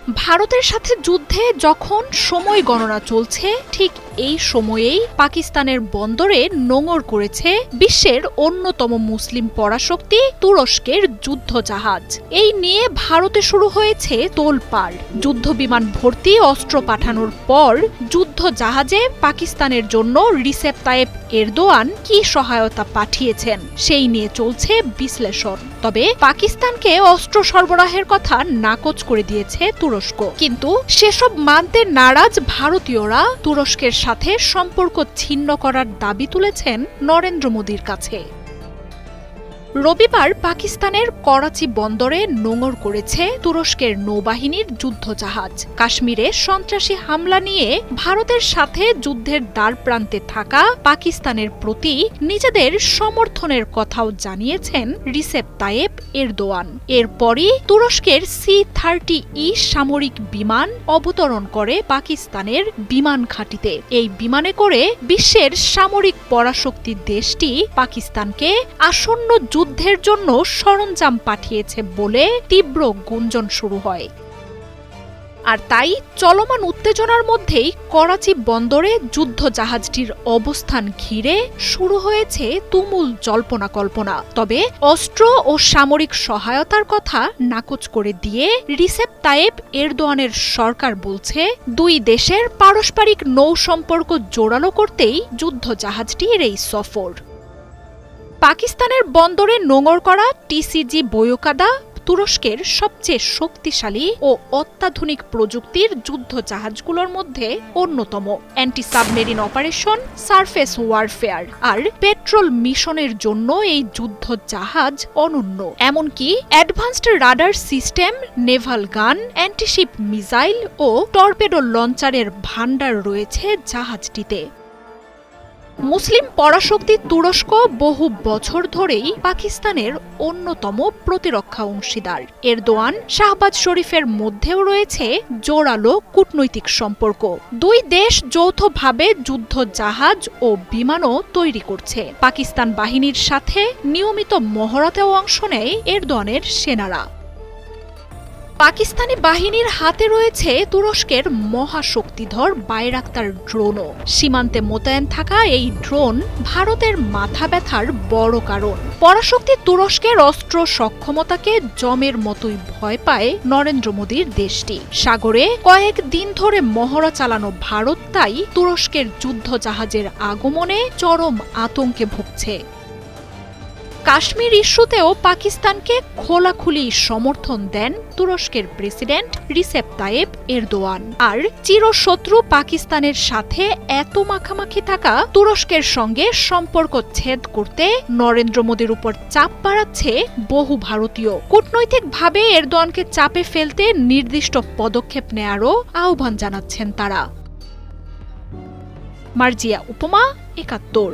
ভারতের সাথে যুদ্ধে যখন সময় গণনা চলছে, ঠিক এই সময়েই পাকিস্তানের বন্দরে নোঙর করেছে বিশ্বের অন্যতম মুসলিম পরাশক্তি তুরস্কের যুদ্ধজাহাজ। এই নিয়ে ভারতে শুরু হয়েছে তোলপাড়। যুদ্ধবিমান ভর্তি অস্ত্র পাঠানোর পর যুদ্ধজাহাজে পাকিস্তানের জন্য রিসেপ তাইয়েপ এরদোয়ান কি সহায়তা পাঠিয়েছেন সেই নিয়ে চলছে বিশ্লেষণ। তবে পাকিস্তানকে অস্ত্র সরবরাহের কথা নাকচ করে দিয়েছে তুরস্ক, কিন্তু সেসব মানতে নারাজ ভারতীয়রা তুরস্কের সাথে সম্পর্ক ছিন্ন করার দাবি তুলেছেন নরেন্দ্র মোদীর কাছে। রবিবার পাকিস্তানের করাচি বন্দরে নোঙর করেছে তুরস্কের নৌবাহিনীর যুদ্ধজাহাজ। কাশ্মীরে সন্ত্রাসী হামলা নিয়ে ভারতের সাথে যুদ্ধের দ্বারপ্রান্তে থাকা পাকিস্তানের প্রতি নিজেদের সমর্থনের কথাও জানিয়েছেন রিসেপ তাইয়েপ এরদোয়ান। এরপরই তুরস্কের C-30E সামরিক বিমান অবতরণ করে পাকিস্তানের বিমান ঘাঁটিতে। এই বিমানে করে বিশ্বের সামরিক পরাশক্তি দেশটি পাকিস্তানকে আসন্ন যুদ্ধের জন্য সরঞ্জাম পাঠিয়েছে বলে তীব্র গুঞ্জন শুরু হয়। আর তাই চলমান উত্তেজনার মধ্যেই করাচি বন্দরে যুদ্ধজাহাজটির অবস্থান ঘিরে শুরু হয়েছে তুমুল জল্পনা কল্পনা। তবে অস্ত্র ও সামরিক সহায়তার কথা নাকচ করে দিয়ে রিসেপ তাইয়েপ এরদোয়ানের সরকার বলছে, দুই দেশের পারস্পরিক নৌ সম্পর্ক জোরালো করতেই যুদ্ধজাহাজটির এই সফর। পাকিস্তানের বন্দরে নোঙর করা TCG বোয়োকাদা তুরস্কের সবচেয়ে শক্তিশালী ও অত্যাধুনিক প্রযুক্তির যুদ্ধজাহাজগুলোর মধ্যে অন্যতম। Anti submarine operation, surface warfare আর পেট্রোল মিশনের জন্য এই যুদ্ধজাহাজ অনন্য। এমনকি অ্যাডভান্সড রাডার সিস্টেম, নেভাল গান, অ্যান্টিশিপ মিসাইল ও টর্পেডো লঞ্চারের ভান্ডার রয়েছে জাহাজটিতে। মুসলিম পরাশক্তি তুরস্ক বহু বছর ধরেই পাকিস্তানের অন্যতম প্রতিরক্ষা অংশীদার। এরদোয়ান শাহবাজ শরীফের মধ্যেও রয়েছে জোরালো কূটনৈতিক সম্পর্ক। দুই দেশ যৌথভাবে যুদ্ধজাহাজ ও বিমানও তৈরি করছে। পাকিস্তান বাহিনীর সাথে নিয়মিত মহড়াতেও অংশ নেয় এরদোয়ানের সেনারা। পাকিস্তানি বাহিনীর হাতে রয়েছে তুরস্কের মহাশক্তিধর বাইরাক্তার ড্রোনও। সীমান্তে মোতায়েন থাকা এই ড্রোন ভারতের মাথা ব্যথার বড় কারণ। পরাশক্তি তুরস্কের অস্ত্র সক্ষমতাকে জমের মতোই ভয় পায় নরেন্দ্র মোদীর দেশটি। সাগরে কয়েক দিন ধরে মহড়া চালানো ভারত তাই তুরস্কের যুদ্ধজাহাজের আগমনে চরম আতঙ্কে ভুগছে। কাশ্মীর ইস্যুতেও পাকিস্তানকে খোলাখুলি সমর্থন দেন তুরস্কের প্রেসিডেন্ট রিসেপ তাইয়েপ এরদোয়ান। আর চিরশত্রু পাকিস্তানের সাথে এত মাখামাখি থাকা তুরস্কের সঙ্গে সম্পর্ক ছেদ করতে নরেন্দ্র মোদীর উপর চাপ বাড়াচ্ছে বহু ভারতীয়। কূটনৈতিকভাবে এরদোয়ানকে চাপে ফেলতে নির্দিষ্ট পদক্ষেপ নেয়ারও আহ্বান জানাচ্ছেন তারা। মার্জিয়া উপমা, ৭১।